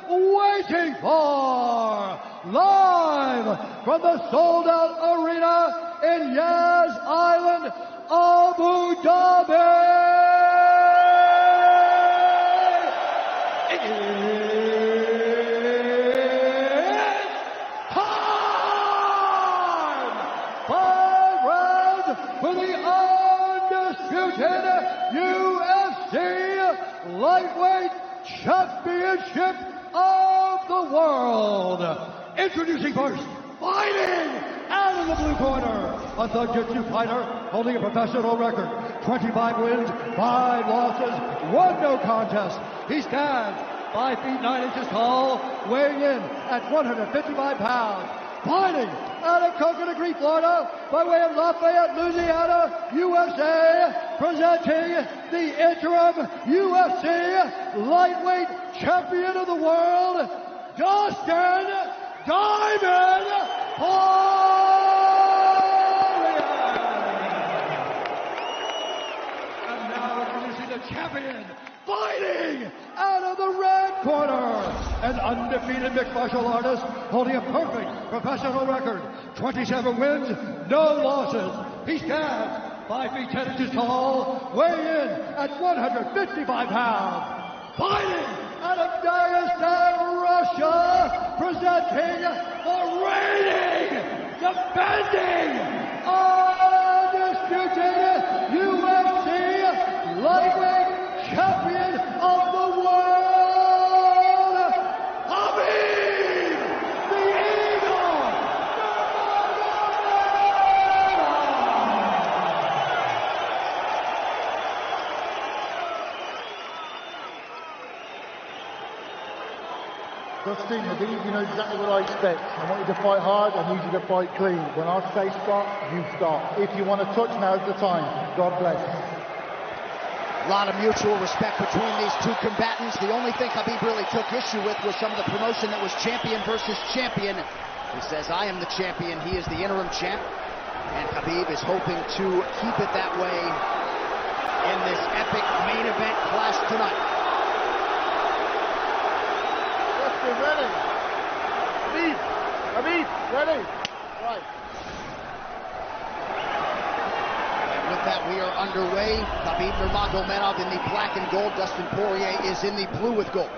waiting for. Live from the sold-out arena in Yas Island, Abu Dhabi. For the undisputed UFC Lightweight Championship of the World. Introducing first, fighting out of the blue corner, a Jiu-Jitsu fighter holding a professional record, 25 wins, 5 losses, 1 no contest. He stands 5 feet 9 inches tall, weighing in at 155 pounds. Fighting out of Coconut Green, Florida, by way of Lafayette, Louisiana, USA, presenting the interim UFC Lightweight Champion of the World, Dustin Diamond Poirier. And now introducing the champion, fighting out of the red corner, an undefeated mixed martial artist holding a perfect professional record, 27 wins, no losses. He stands 5 feet 10 inches tall, weighing in at 155 pounds. Fighting out of Dagestan, Russia, presenting the reigning, defending, undisputed UFC Lightweight Champion of the World, Khabib, the Eagle. Dustin, I think you know exactly what I expect. I want you to fight hard, I need you to fight clean. When I say stop, you stop. If you want to touch, now's the time. God bless. A lot of mutual respect between these two combatants. The only thing Khabib really took issue with was some of the promotion that was champion versus champion. He says, I am the champion, he is the interim champ. And Khabib is hoping to keep it that way in this epic main event clash tonight. Dustin, ready? Khabib, ready? Right. With that, we are underway. Khabib Nurmagomedov in the black and gold. Dustin Poirier is in the blue with gold.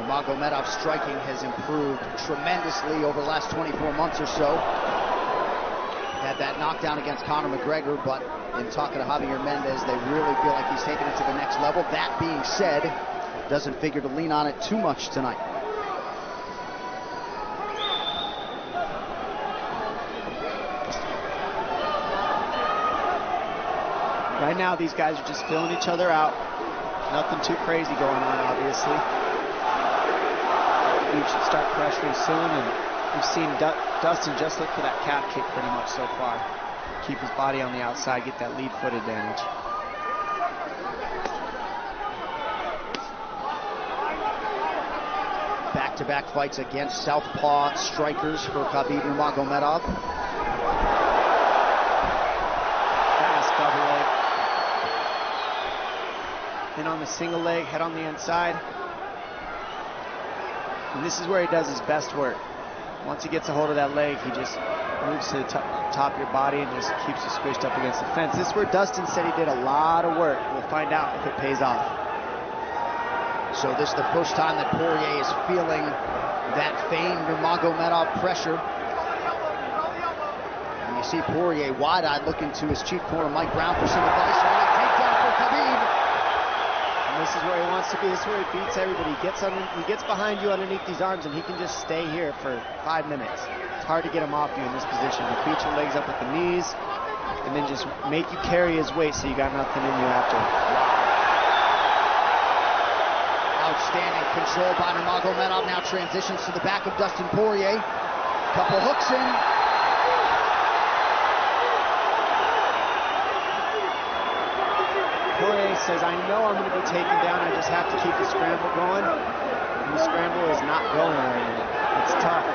Nurmagomedov's striking has improved tremendously over the last 24 months or so. Had that knockdown against Conor McGregor, but in talking to Javier Mendez, they really feel like he's taking it to the next level. That being said, doesn't figure to lean on it too much tonight. Right now, these guys are just filling each other out. Nothing too crazy going on, obviously. We should start pressuring soon, and we've seen Dustin just look for that calf kick pretty much so far. Keep his body on the outside, get that lead foot advantage. Back-to-back fights against southpaw strikers for Khabib Nurmagomedov. Fast double leg. Then on the single leg, head on the inside. And this is where he does his best work. Once he gets a hold of that leg, he just moves to the top of your body and just keeps you squished up against the fence. This is where Dustin said he did a lot of work. We'll find out if it pays off. So this is the first time that Poirier is feeling that famed Nurmagomedov pressure. And you see Poirier wide-eyed looking to his chief corner, Mike Brown, for some advice. Early takedown for Khabib. And this is where he wants to be. This is where he beats everybody. He gets behind you underneath these arms, and he can just stay here for 5 minutes. It's hard to get him off you in this position. You beat your legs up with the knees, and then just make you carry his weight so you got nothing in you after. Outstanding control by Nurmagomedov. Now transitions to the back of Dustin Poirier. Couple hooks in. Poirier He says, I know I'm going to be taken down. I just have to keep the scramble going. And the scramble is not going right now. It's tough.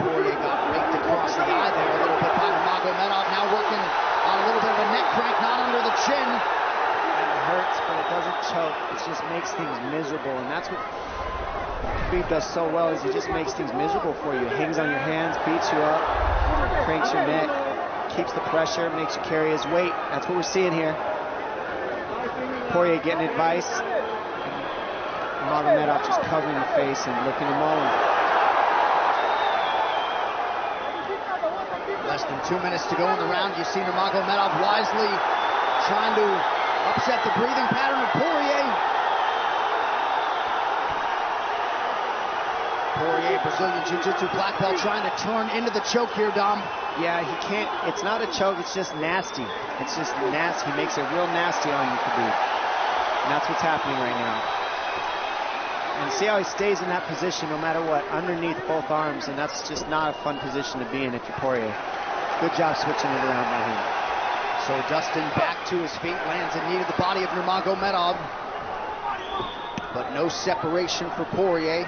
Poirier got raked across the eye there a little bit by Nurmagomedov. Now working on a little bit of a neck crank, not under the chin. It hurts, but it doesn't choke. It just makes things miserable, and that's what Khabib does so well, is he just makes things miserable for you. Hangs on your hands, beats you up, cranks your neck, keeps the pressure, makes you carry his weight. That's what we're seeing here. Poirier getting advice, Nurmagomedov just covering the face and looking to moan. Less than 2 minutes to go in the round. You see Nurmagomedov wisely trying to upset the breathing pattern of Poirier. Poirier, Brazilian Jiu-Jitsu black belt, trying to turn into the choke here, Dom. Yeah, he can't. It's not a choke. It's just nasty. It's just nasty. He makes it real nasty on you, Khabib. And that's what's happening right now. And see how he stays in that position no matter what, underneath both arms, and that's just not a fun position to be in if you're Poirier. Good job switching it around by him. So Dustin back to his feet, lands in knee to the body of Nurmagomedov. But no separation for Poirier,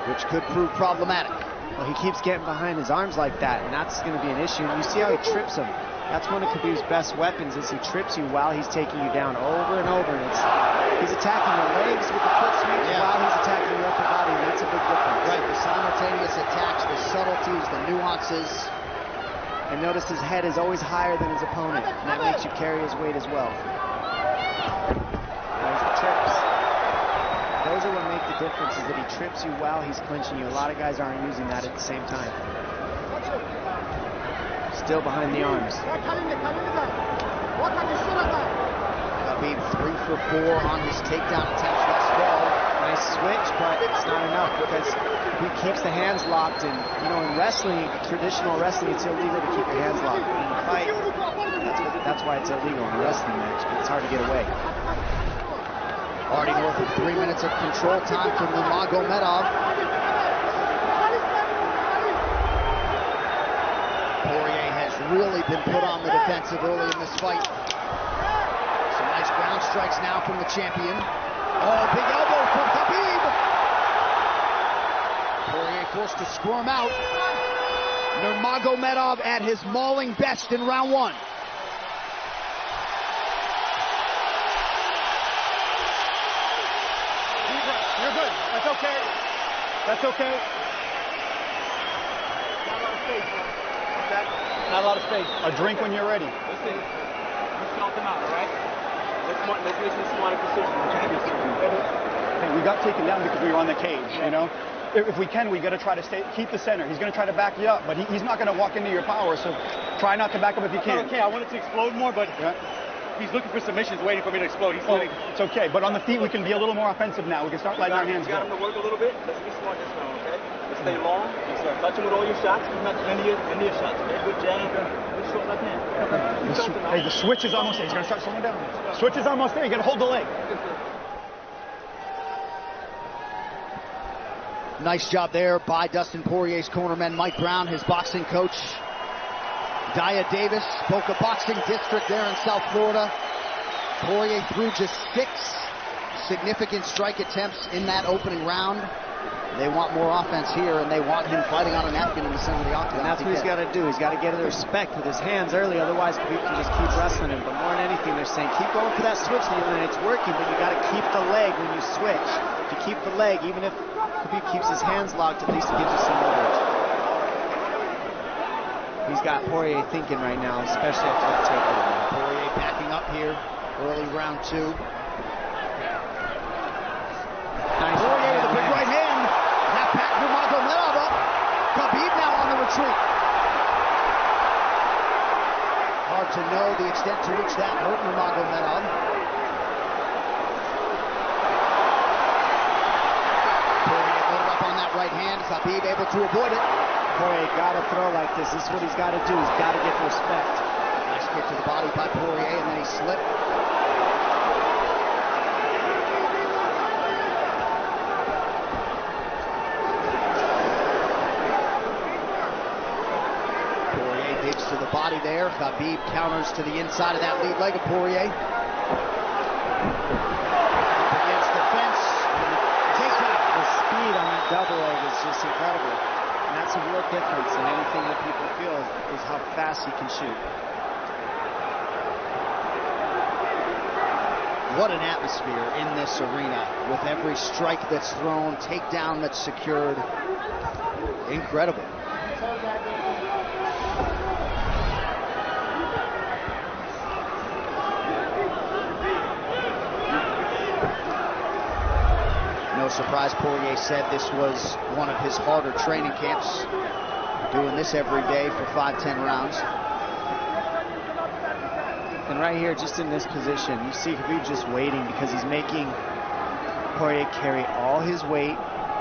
which could prove problematic. Well, he keeps getting behind his arms like that, and that's going to be an issue. And you see how he trips him. That's one of Khabib's best weapons, is he trips you while he's taking you down over and over. And he's attacking your legs with the foot sweep while he's attacking your upper body, and that's a big difference. Right, the simultaneous attacks, the subtleties, the nuances. And notice his head is always higher than his opponent, and that makes you carry his weight as well. There's the trips. Those are what make the difference, is that he trips you while he's clinching you. A lot of guys aren't using that at the same time. Still behind the arms. Khabib 3 for 4 on his takedown attempts thus far. Nice switch, but it's not enough because he keeps the hands locked. And you know, in wrestling, traditional wrestling, it's illegal to keep your hands locked. In a fight, that's why it's illegal in a wrestling match. But it's hard to get away. Already north of 3 minutes of control time for Nurmagomedov. Poirier has really been put on the defensive early in this fight. Some nice ground strikes now from the champion. Oh, big elbow from Khabib. Poirier forced to squirm out. Nurmagomedov at his mauling best in round 1. You're good. That's okay. That's okay. Not a lot of space, bro. Not a lot of space. A drink when you're ready. Listen, you count them out, all right? Let's make some smarter decisions. Hey, we got taken down because we were on the cage, you know? If we can, we got to try to keep the center. He's going to try to back you up, but he's not going to walk into your power, so try not to back up if you can. Okay, I wanted to explode more, but he's looking for submissions, waiting for me to explode. It's okay, but on the feet, we can be a little more offensive now. We can start letting our hands go. You got him to work a little bit. Let's be smart this round, okay? Let's stay long. Yes, sir. Touch him with all your shots. He's not any of your shots, okay? Good jab. Good short left hand. Hey, the switch is almost there. He's going to start slowing down. Switch is almost there. You got to hold the leg. Nice job there by Dustin Poirier's cornerman, Mike Brown, his boxing coach. Daya Davis, Boca Boxing District there in South Florida. Poirier threw just 6 significant strike attempts in that opening round. They want more offense here, and they want him fighting on a napkin in the center of the octagon. And that's what he's got to do. He's got to get the respect with his hands early, otherwise Khabib can just keep wrestling him. But more than anything, they're saying keep going for that switch, and it's working, but you got to keep the leg when you switch. If you keep the leg, even if Khabib keeps his hands locked, at least it gives you some leverage. He's got Poirier thinking right now, especially after that takedown. Poirier backing up here, early round 2. Nice. Poirier with a big right hand. That packed Nurmagomedov up. Khabib now on the retreat. Hard to know the extent to which that hurt Nurmagomedov. Poirier loaded up on that right hand. Khabib able to avoid it. Poirier got to throw like this. This is what he's got to do. He's got to get respect. Nice kick to the body by Poirier, and then he slipped. Poirier digs to the body there. Khabib counters to the inside of that lead leg of Poirier. just incredible. And that's a real difference in anything that people feel is how fast he can shoot. What an atmosphere in this arena with every strike that's thrown, takedown that's secured. Incredible. No surprise, Poirier said this was one of his harder training camps, doing this every day for 5-10 rounds. And right here, just in this position, you see Khabib just waiting because he's making Poirier carry all his weight,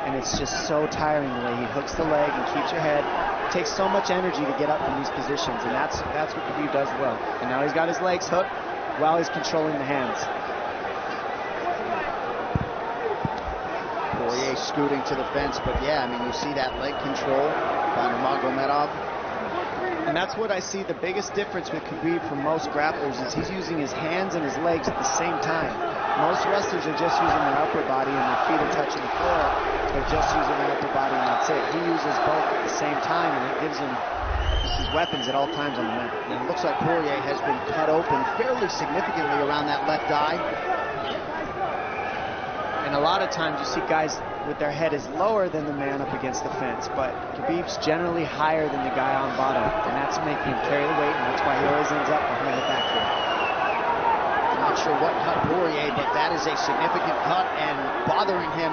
and it's just so tiring the way he hooks the leg and keeps your head. It takes so much energy to get up from these positions, and that's what Khabib does well. And now he's got his legs hooked while he's controlling the hands. Poirier scooting to the fence, but yeah, I mean, you see that leg control by Nurmagomedov. And that's what I see the biggest difference with Khabib from most grapplers is he's using his hands and his legs at the same time. Most wrestlers are just using their upper body and their feet are touching the floor. They're just using their upper body and that's it. He uses both at the same time, and it gives him his weapons at all times on the mat. And it looks like Poirier has been cut open fairly significantly around that left eye. And a lot of times you see guys with their head is lower than the man up against the fence, but Khabib's generally higher than the guy on bottom, and that's making him carry the weight, and that's why he always ends up behind the back here. I'm not sure what cut Poirier, but that is a significant cut and bothering him.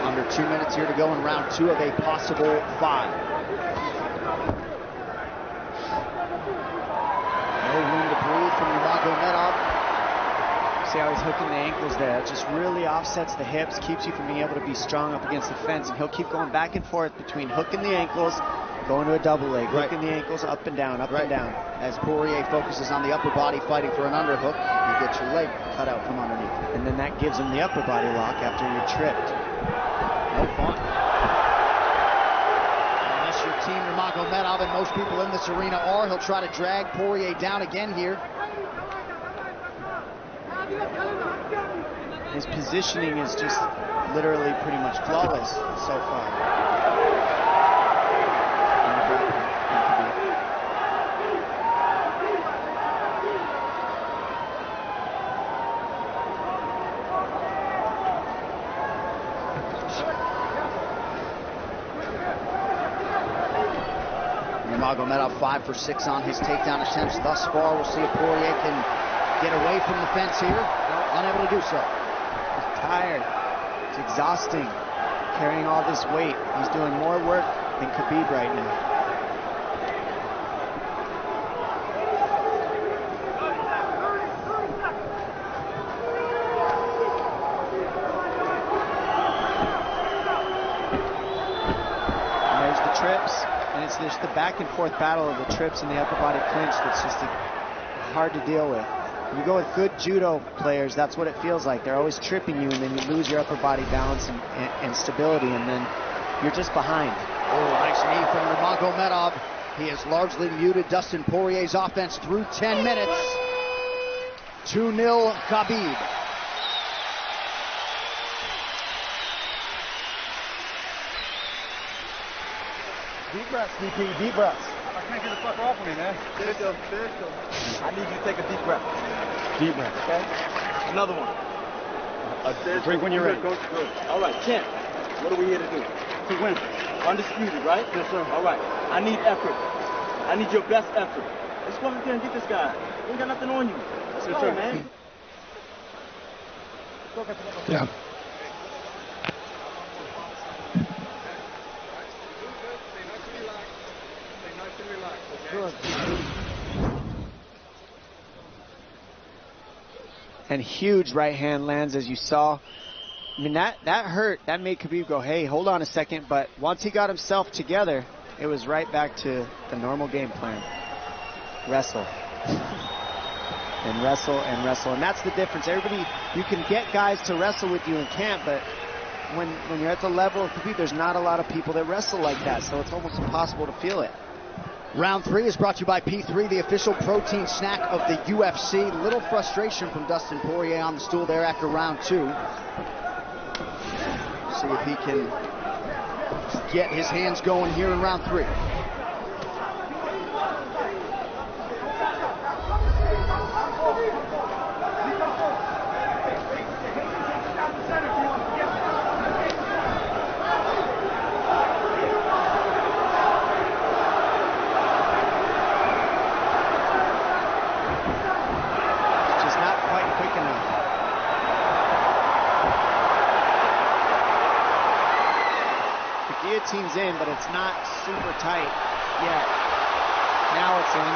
Under 2 minutes here to go in round 2 of a possible 5. No room to breathe from Nurmagomedov. See how he's hooking the ankles there. It just really offsets the hips, keeps you from being able to be strong up against the fence, and he'll keep going back and forth between hooking the ankles, going to a double leg, hooking the ankles up and down, up and down. As Poirier focuses on the upper body fighting for an underhook, you get your leg cut out from underneath. And then that gives him the upper body lock after you're tripped. No fun. Unless you're Team Nurmagomedov, and most people in this arena are, he'll try to drag Poirier down again here. His positioning is just literally pretty much flawless so far. Nurmagomedov 5 for 6 on his takedown attempts thus far. We'll see if Poirier can get away from the fence here. Unable to do so. He's tired. It's exhausting carrying all this weight. He's doing more work than Khabib right now. And there's the trips, and it's just the back and forth battle of the trips and the upper body clinch that's just hard to deal with. When you go with good judo players, that's what it feels like. They're always tripping you, and then you lose your upper body balance and stability, and then you're just behind. Oh, nice knee from Nurmagomedov. He has largely muted Dustin Poirier's offense through 10 minutes. 2-0 Khabib. Deep breaths, DP, deep breaths. I can't get the fuck off of me, man. Sit still, sit still. I need you to take a deep breath. Deep breath, okay? Another one. Drink when you're ready. Good. All right, champ. What are we here to do? To win. Undisputed, right? Yes, sir. All right. I need effort. I need your best effort. Let's go out there and get this guy. We ain't got nothing on you. Let's go, man. Yeah. And huge right hand lands, as you saw. I mean, that hurt. That made Khabib go, hey, hold on a second. But once he got himself together, it was right back to the normal game plan. Wrestle. And wrestle and wrestle. And that's the difference. Everybody, you can get guys to wrestle with you in camp, but when you're at the level of Khabib, there's not a lot of people that wrestle like that. So it's almost impossible to feel it. Round 3 is brought to you by P3, the official protein snack of the UFC. Little frustration from Dustin Poirier on the stool there after round 2. See if he can get his hands going here in round 3. Guillotine's in, but it's not super tight yet. Now it's in.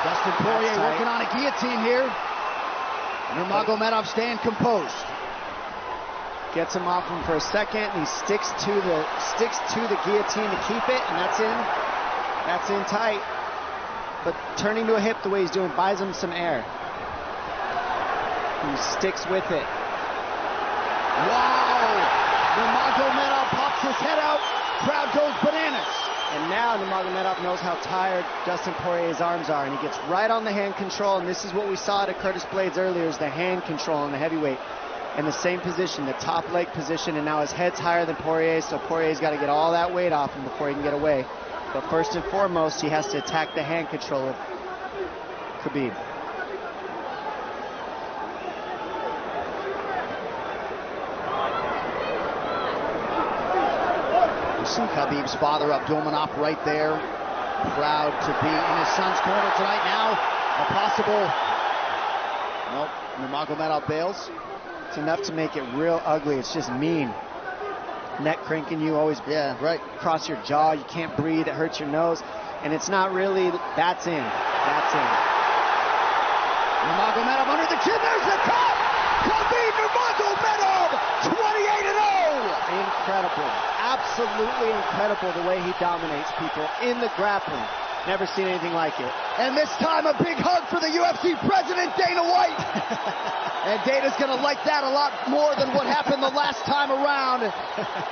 Dustin Poirier working on a guillotine here. Nurmagomedov staying composed. Gets him off him for a second, and he sticks to the guillotine to keep it, and that's in. That's in tight. But turning to a hip the way he's doing buys him some air. He sticks with it. Wow! Nurmagomedov pops his head out, crowd goes bananas. And now Nurmagomedov knows how tired Dustin Poirier's arms are, and he gets right on the hand control, and this is what we saw at Curtis Blades earlier, is the hand control on the heavyweight. In the same position, the top leg position, and now his head's higher than Poirier's, so Poirier's got to get all that weight off him before he can get away. But first and foremost, he has to attack the hand control of Khabib. See Khabib's father, Abdulmanap, right there. Proud to be in his son's corner tonight. Now, a possible... Nope, Nurmagomedov bails. It's enough to make it real ugly. It's just mean. Neck cranking you, always across your jaw. You can't breathe. It hurts your nose. And it's not really... That's in. That's in. Nurmagomedov under the chin. There's the cut! Khabib Nurmagomedov, 28-0! Incredible. Absolutely incredible the way he dominates people in the grappling. Never seen anything like it. And this time a big hug for the UFC president, Dana White. And Dana's going to like that a lot more than what happened the last time around.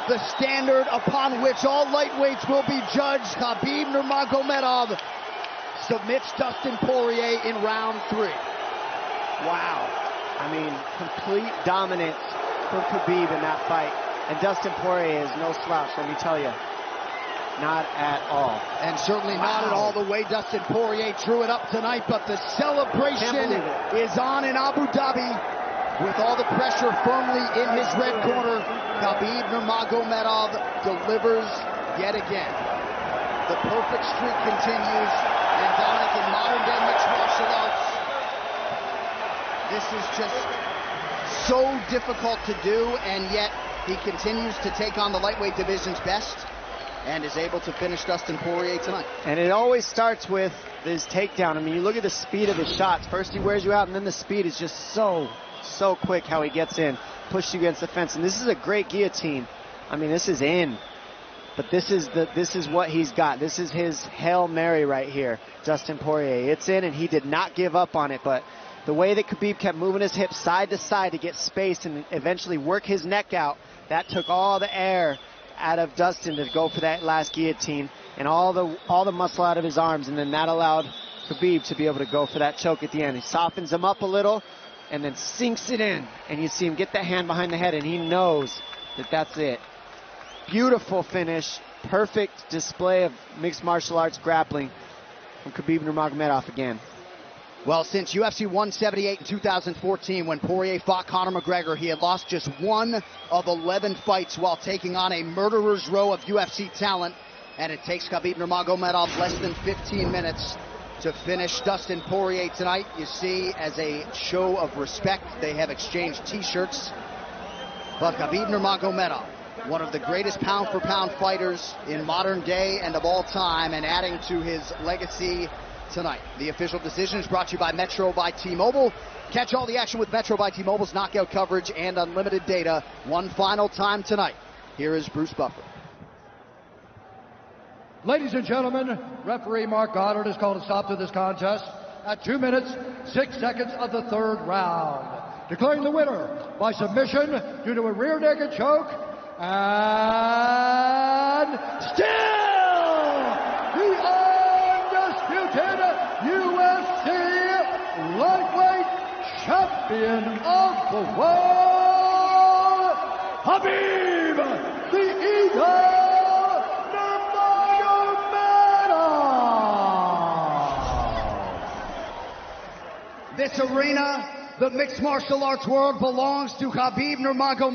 The standard upon which all lightweights will be judged. Khabib Nurmagomedov submits Dustin Poirier in round 3. Wow. I mean, complete dominance from Khabib in that fight. And Dustin Poirier is no slouch, let me tell you. Not at all. And certainly not at all the way Dustin Poirier drew it up tonight, but the celebration is on in Abu Dhabi with all the pressure firmly in his red corner. Khabib Nurmagomedov delivers yet again. The perfect streak continues, and Dominic, in modern day mixed martial arts, this is just so difficult to do, and yet he continues to take on the lightweight division's best and is able to finish Dustin Poirier tonight. And it always starts with his takedown. I mean, you look at the speed of his shots. First he wears you out, and then the speed is just so quick how he gets in, pushes you against the fence. And this is a great guillotine. I mean, this is in. But this is what he's got. This is his Hail Mary right here, Dustin Poirier. It's in, and he did not give up on it, but the way that Khabib kept moving his hips side to side to get space and eventually work his neck out, that took all the air out of Dustin to go for that last guillotine and all the muscle out of his arms, and then that allowed Khabib to be able to go for that choke at the end. He softens him up a little and then sinks it in, and you see him get that hand behind the head, and he knows that that's it. Beautiful finish, perfect display of mixed martial arts grappling from Khabib Nurmagomedov again. Well, since UFC 178 in 2014, when Poirier fought Conor McGregor, he had lost just 1 of 11 fights while taking on a murderer's row of UFC talent. And it takes Khabib Nurmagomedov less than 15 minutes to finish Dustin Poirier tonight. You see, as a show of respect, they have exchanged T-shirts. But Khabib Nurmagomedov, one of the greatest pound-for-pound fighters in modern day and of all time, and adding to his legacy tonight. The official decision is brought to you by Metro by T-Mobile. Catch all the action with Metro by T-Mobile's knockout coverage and unlimited data one final time tonight. Here is Bruce Buffer. Ladies and gentlemen, referee Mark Goddard has called a stop to this contest at 2 minutes, 6 seconds of the 3rd round. Declaring the winner by submission due to a rear naked choke, and still the champion of the world, Khabib, the Eagle Nurmagomedov. This arena, the mixed martial arts world, belongs to Khabib Nurmagomedov.